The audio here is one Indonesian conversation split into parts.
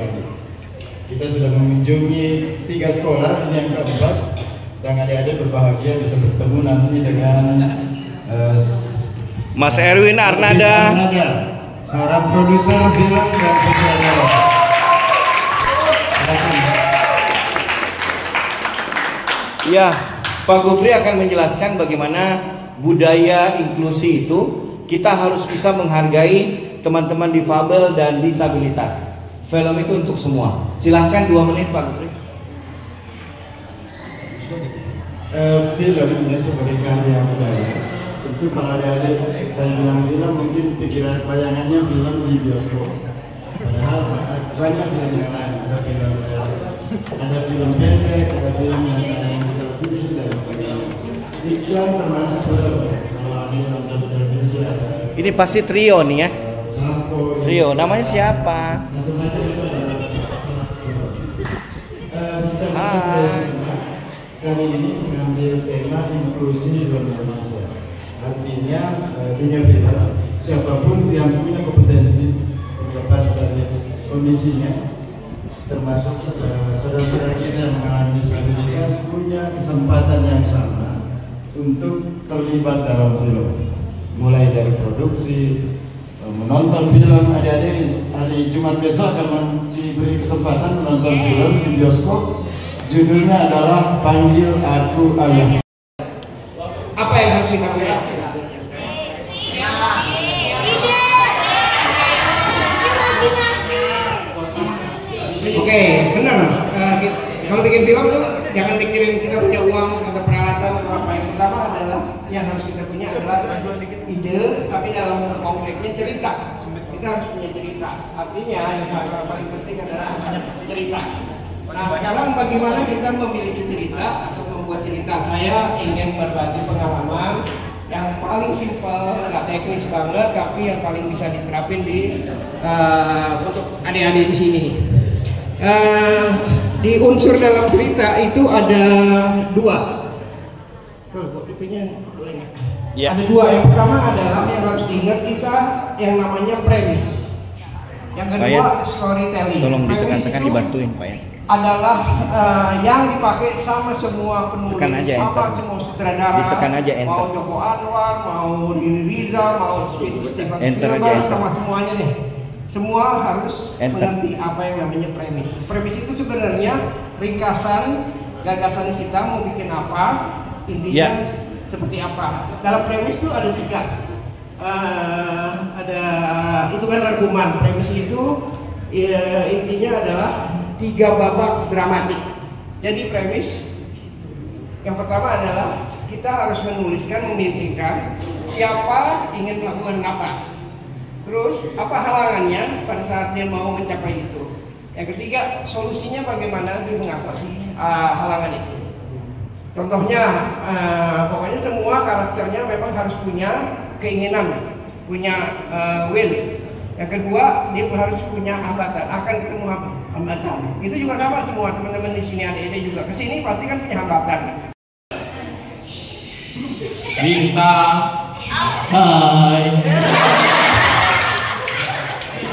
kali. Kita sudah mengunjungi 3 sekolah, ini yang keempat, dan adik-adik berbahagia bisa bertemu nanti dengan Mas Erwin Arnada, seorang produser film dan sutradara. Ya, Pak Gufri akan menjelaskan bagaimana budaya inklusi itu kita harus bisa menghargai teman-teman difabel dan disabilitas. Film itu untuk semua. Silahkan 2 menit Pak Gufri. Filmnya sebagai karya budaya itu kalau adik-adik saya bilang film mungkin pikiran bayangannya film di bioskop. Padahal banyak film yang lain, ada film pendek, ada film yang tayang di televisi dan sebagainya. Iklan termasuk film. Kalau ada yang nonton televisi ada. Ini pasti trio nih ya. Trio, namanya siapa? Kali ini mengambil tema inklusi di Indonesia. Artinya dunia film, siapapun yang punya kompetensi terlepas dari kondisinya, termasuk saudara-saudara kita yang mengalami disabilitas punya kesempatan yang sama untuk terlibat dalam film. Mulai dari produksi, menonton film. Adik-adik hari Jumat besok akan diberi kesempatan menonton film di bioskop. Judulnya adalah Panggil Aku Ayah. Apa yang harus kita punya? Oke, benar. Kalau bikin film tuh jangan pikirin kita punya uang atau peralatan atau apa. Yang pertama adalah yang harus kita punya adalah ide, tapi dalam konkretnya cerita. Kita harus punya cerita. Artinya yang paling penting adalah cerita. Nah, sekarang bagaimana kita memiliki cerita atau membuat cerita? Saya ingin berbagi pengalaman yang paling simpel, nggak teknis banget, tapi yang paling bisa diterapin untuk adik-adik di sini. Di unsur dalam cerita itu ada 2. Ya. Ada 2. Yang pertama adalah yang harus diingat kita yang namanya premis. Yang kedua storytelling. Tolong ditekan-tekan dibantuin Pak ya. Adalah yang dipakai sama semua penulis, sama semua sutradara, ditekan aja enter. Mau Joko Anwar, mau Riri Rizal, mau Stephen Spielberg, sama semuanya nih. Semua harus mengerti apa yang namanya premis. Premis itu sebenarnya ringkasan gagasan kita mau bikin apa, intinya seperti apa. Dalam premis itu ada 3. Itu kan argumen. Premis itu intinya adalah 3 babak dramatik. Jadi premis yang pertama adalah kita harus menuliskan, memikirkan siapa ingin melakukan apa, terus apa halangannya pada saat dia mau mencapai itu. Yang ketiga, solusinya bagaimana dia mengatasi halangan itu. Contohnya, pokoknya semua karakternya memang harus punya keinginan, punya will. Yang kedua, dia harus punya hambatan, akan ketemu hambatan. Itu juga sama semua teman-teman di sini, adik-adik juga kesini pasti kan punya hambatan. Bintang, hai.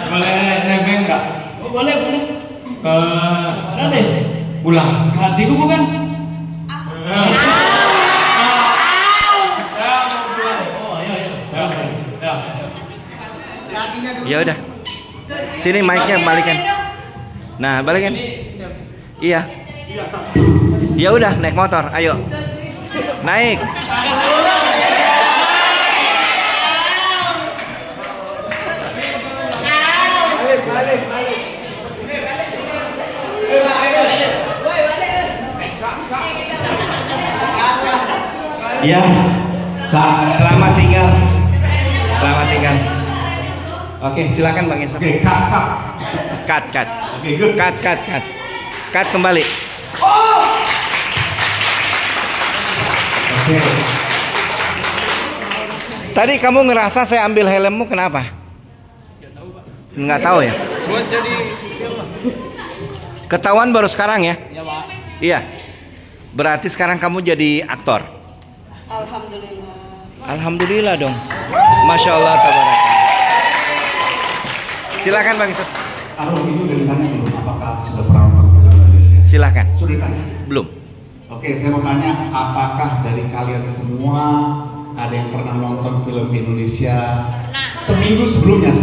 Boleh nebeng nggak? Oh, boleh. Ke Mana deh? bulan. Hatiku bukan? Ya udah. Sini mic-nya balikan. Nah, balikan. Iya. Ya udah naik motor, ayo. Naik. Balik. Ya. Selamat tinggal. Oke, silakan Bang Isa. Oke, cut. Cut. Oke, good. Cut kembali. Oke. Tadi kamu ngerasa saya ambil helmmu kenapa? Nggak tahu ya? Buat jadi supir lah. Ketahuan baru sekarang ya? Iya Pak. Iya. Berarti sekarang kamu jadi aktor. Alhamdulillah dong. Masya Allah tabaraka. Silakan Bang Isa. Kalau itu dari tanya dulu apa Silahkan. Sudah ditanya? Belum. Oke, saya mau tanya, apakah dari kalian semua ada yang pernah nonton film Indonesia seminggu sebelumnya,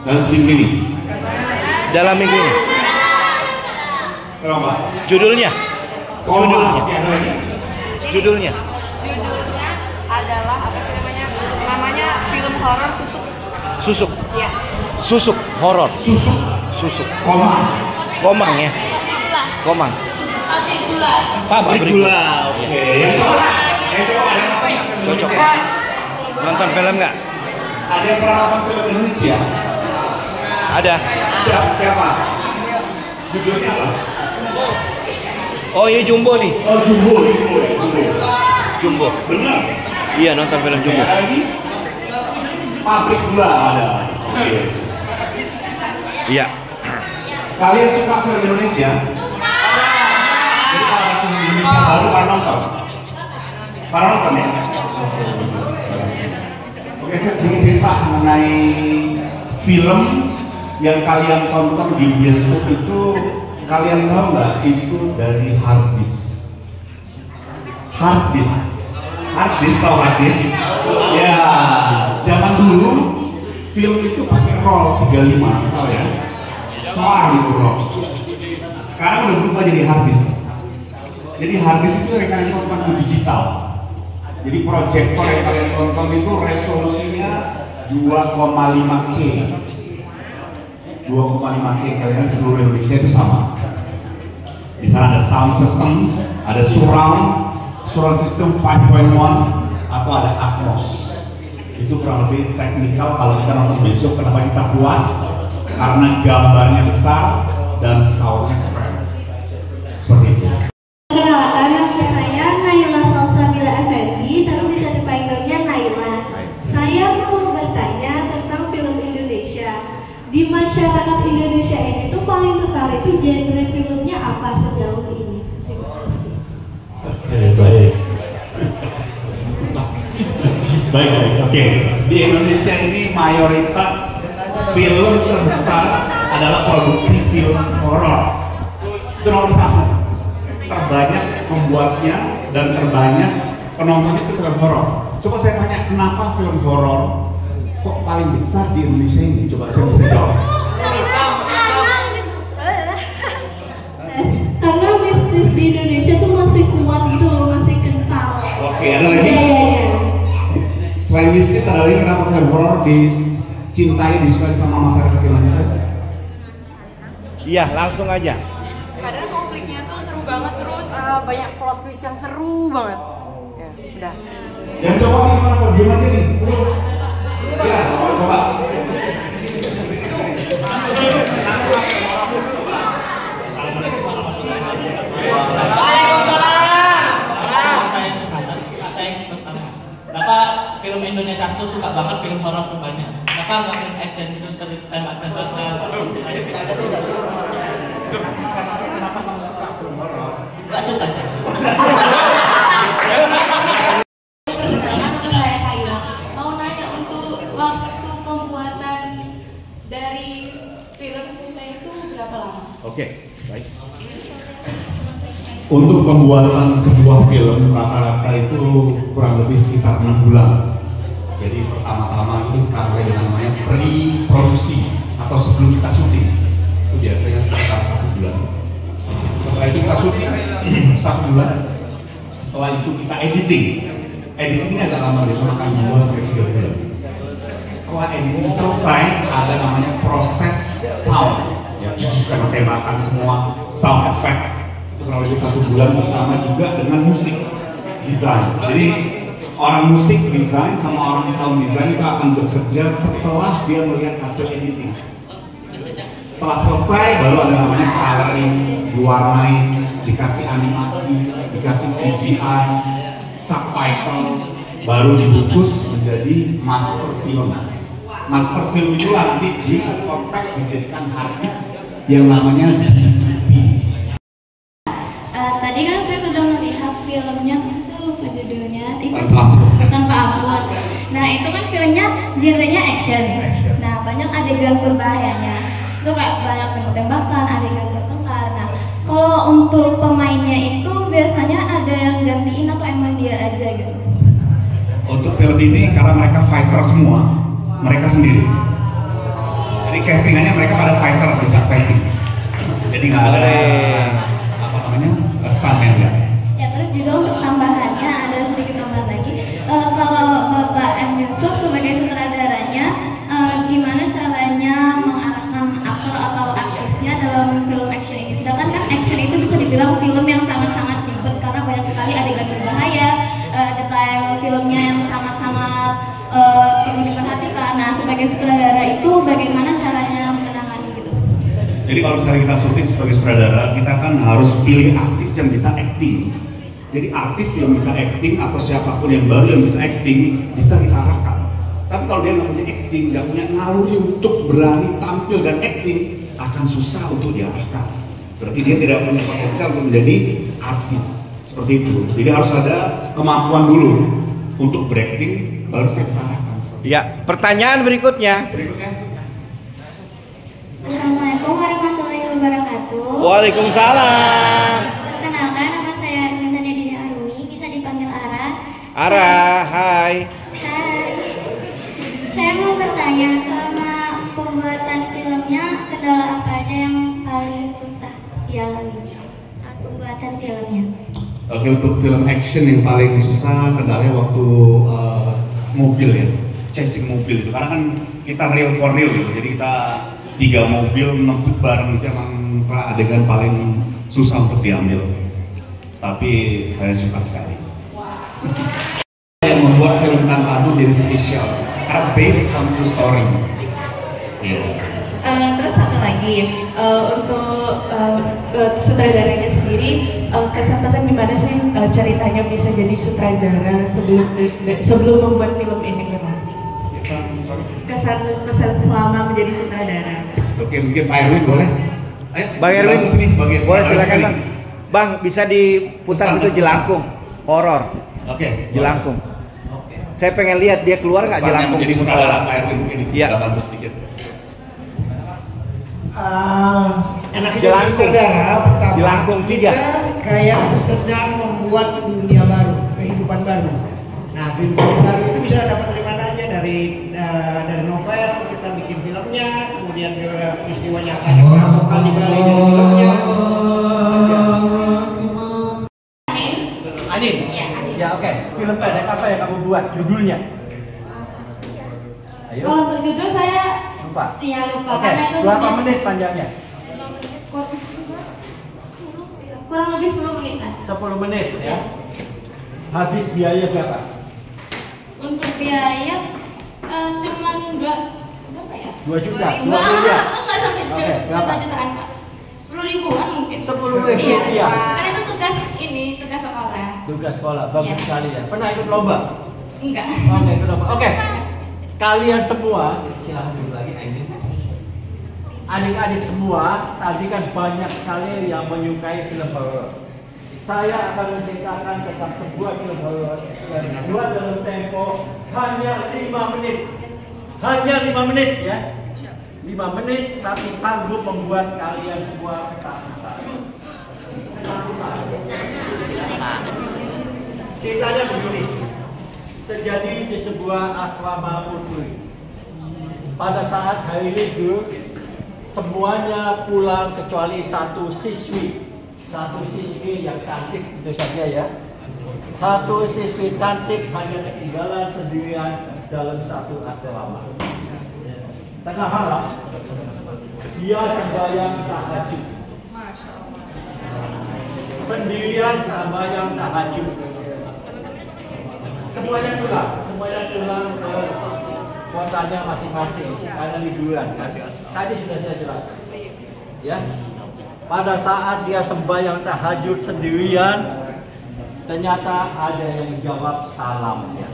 dalam seminggu ini? Dalam minggu ini. Kenapa? Judulnya. Judulnya. Oke, ada lagi? Judulnya. Judulnya adalah apa sih namanya? Namanya film horor Susuk. Susuk. Iya. Susuk horor. Susuk. Susuk. Komang Ya. Komang. Pabrik gula. Pabrik gula. Oke. Yang coba ada yang nonton nggak film Cocok. Indonesia? Nonton film nggak? Ada yang pernah nonton film Indonesia? Ada. Siapa? Judulnya apa? Oh, ini Jumbo nih. Oh, Jumbo. Jumbo. Bener? Iya, nonton film Jumbo. Ada lagi? Pabrik gula ada. Oke. Iya. Kalian suka film Indonesia? Jadi kalau ada film Indonesia baru pernah nonton? Pernah nonton ya? Oke, saya sedikit cerita mengenai film yang kalian tonton di bioskop itu. Kalian tahu nggak itu dari hard disk? Hard disk tahu hard disk? Ya, zaman dulu film itu pakai roll 35, tahu ya? Soal gitu roll. Sekarang udah berubah jadi hard disk. Jadi hard disk itu yang kalian tonton itu digital. Jadi proyektor yang kalian tonton itu resolusinya 2,5K. 2,5K kalian seluruh Indonesia itu sama. Di sana ada sound system, ada surround system 5.1 atau ada Atmos. Itu kurang lebih teknikal kalau kita nonton besok. Kenapa kita puas? Karena gambarnya besar dan soundnya keren. Seperti itu. Perkenalkan, nama saya Naila Salsabila Effendi, tapi bisa dipanggilnya Naila. Saya mau bertanya tentang film Indonesia. Di masyarakat Indonesia ini tuh paling tertarik itu genre filmnya apa sejauh ini? Terima kasih. Baik. Oke. Di Indonesia ini mayoritas film terbesar adalah produksi film horor. Itu nomor satu. Terbanyak pembuatnya dan terbanyak penontonnya itu film horor. Coba saya tanya, kenapa film horor kok paling besar di Indonesia ini? Coba saya bisa jawab. Karena mistis di Indonesia tuh masih kuat gitu loh, masih kental. Oke, ada lagi? Iya. Selain mistis, ada lagi kenapa film horor dicintai, disukai sama masyarakat Indonesia? Iya, langsung aja. Karena konfliknya tuh seru banget, terus banyak plot twist yang seru banget. Ya, udah. Yang coba gimana kok diem aja nih? Ya, coba. Bapak film Indonesia tuh suka banget film horor tuh banyak. Bapak nggak film action itu seperti tembak-tembak. Kenapa kamu suka film horor? Nggak suka. Saya Kayla. Mau nanya untuk waktu pembuatan dari film cerita itu berapa lama? Oke, baik. Untuk pembuatan sebuah film rata-rata itu kurang lebih sekitar 6 bulan. Jadi pertama-tama itu kita mulai dengan namanya pre-produksi atau sebelum kita syuting. Itu biasanya sekitar 1 bulan. Setelah itu kita syuting 1 bulan. Setelah itu kita editing. Editingnya agak lama, biasanya makan 2-3 bulan. Setelah editing selesai, ada namanya proses sound. Ya, karena tembakan semua sound effect. Kurang lebih 1 bulan bersama juga dengan musik desain. Jadi orang musik desain sama orang sound design itu akan bekerja setelah dia melihat hasil editing. Setelah selesai baru ada namanya coloring, diwarnai, dikasih animasi, dikasih CGI, subtitle, baru dibungkus menjadi master film. Master film itu nanti di-compact dijadikan hard disk yang namanya DCP. Tadi kan saya sudah melihat filmnya, saya lupa judulnya. Tanpa ampun. Nah itu kan filmnya genrenya action. Nah banyak adegan berbahayanya. Itu kayak banyak tembakan, adegan bertengkar. Nah Kalau untuk pemainnya itu biasanya ada yang gantiin atau emang dia aja gitu? Untuk film ini karena mereka fighter semua, mereka sendiri. Jadi castingannya mereka pada fighter, bisa fighting. Jadi nggak ada apa namanya stuntman ya. Ya terus juga untuk tambahannya ada sedikit tambahan lagi. Kalau Bapak M. Yusuf sebagai sutradaranya, gimana caranya mengarahkan aktor atau aktrisnya dalam film action ini? Sedangkan kan action itu bisa dibilang film yang sangat-sangat ribet karena banyak sekali adegan berbahaya, detail filmnya yang sama-sama perlu diperhatikan. Nah, sebagai sutradara itu bagaimana caranya menangani gitu? Jadi kalau misalnya kita syuting sebagai sutradara, kita kan harus pilih artis yang bisa acting. Jadi artis yang bisa acting atau siapapun yang baru yang bisa acting bisa kita arahkan. Tapi kalau dia nggak punya acting, nggak punya naluri untuk berani tampil dan acting, akan susah untuk diarahkan. Berarti dia tidak punya potensial untuk menjadi artis seperti itu. Jadi harus ada kemampuan dulu untuk berakting, baru saya bisa arahkan. Ya, pertanyaan berikutnya. Assalamualaikum warahmatullahi wabarakatuh. Waalaikumsalam. Perkenalkan, nama saya Arminta Dina Arumi, bisa dipanggil Ara. Ara, hai. Hai. Saya mau bertanya, selama pembuatan filmnya, kendala apa aja yang paling susah dialami saat pembuatan filmnya? Oke, untuk film action yang paling susah kendalanya waktu mobil ya, chasing mobil itu. Karena kan kita real for real gitu, jadi kita 3 mobil ngebut bareng itu emang adegan paling susah untuk diambil. Tapi saya suka sekali. Yang membuat film Tanpa Aduh jadi spesial, karena based on true story. Terus satu lagi, untuk sutradaranya sendiri, kesan-pesan gimana sih ceritanya bisa jadi sutradara sebelum membuat film ini? Kesan selama menjadi sutradara. Oke, mungkin Pak Erwin boleh? Bang Erwin, boleh silakan Bang. Bang, bisa diputar itu Jelangkung, horor. Oke, Jelangkung. Saya pengen lihat dia keluar nggak Jelangkung jadi di sutradara musola. Pak Erwin mungkin Iya. bagus sedikit. Enaknya Jelangkung. sutradara pertama Jelangkung 3. kita kayak sedang membuat dunia baru, kehidupan baru. Nah, kehidupan baru itu bisa dapat dari mana aja, dari novel kita bikin filmnya, kemudian peristiwa nyata yang melakukan di Bali dari filmnya. Anin? Ya oke, film pendek apa yang kamu buat? Judulnya? Ayo. Kalau untuk judul saya Lupa. Iya lupa. Oke, Karena itu berapa menit panjangnya? kurang lebih 10 menit lah. 10 menit ya. Habis biaya berapa? Untuk biaya cuman berapa ya? 2 juta? 2 Enggak, miliar? enggak sampai Oke, berapa? jutaan Pak. 10 ribuan mungkin. 10 ribu Iya. rupiah. Karena itu tugas sekolah. Tugas sekolah, bagus Iya. sekali ya. Pernah ikut lomba? Enggak. Oke, ikut lomba. Oke. Kalian semua, silahkan dulu lagi Aisyah. Adik-adik semua, tadi kan banyak sekali yang menyukai film horor. Saya akan menceritakan tentang sebuah film horor yang dibuat dalam tempo hanya 5 menit. Hanya 5 menit ya. 5 menit tapi sanggup membuat kalian semua ketakutan. Ceritanya begini. Terjadi di sebuah asrama putri. Pada saat hari libur, semuanya pulang kecuali satu siswi yang cantik, itu saja ya. Satu siswi cantik hanya ketinggalan sendirian dalam satu asrama. Tengah malam, dia sembahyang tahajud. Sendirian sembahyang tahajud. Semuanya pulang ke kotanya masing-masing karena liburan. Tadi sudah saya jelaskan. Ya. Pada saat dia sembahyang tahajud sendirian, ternyata ada yang menjawab salamnya.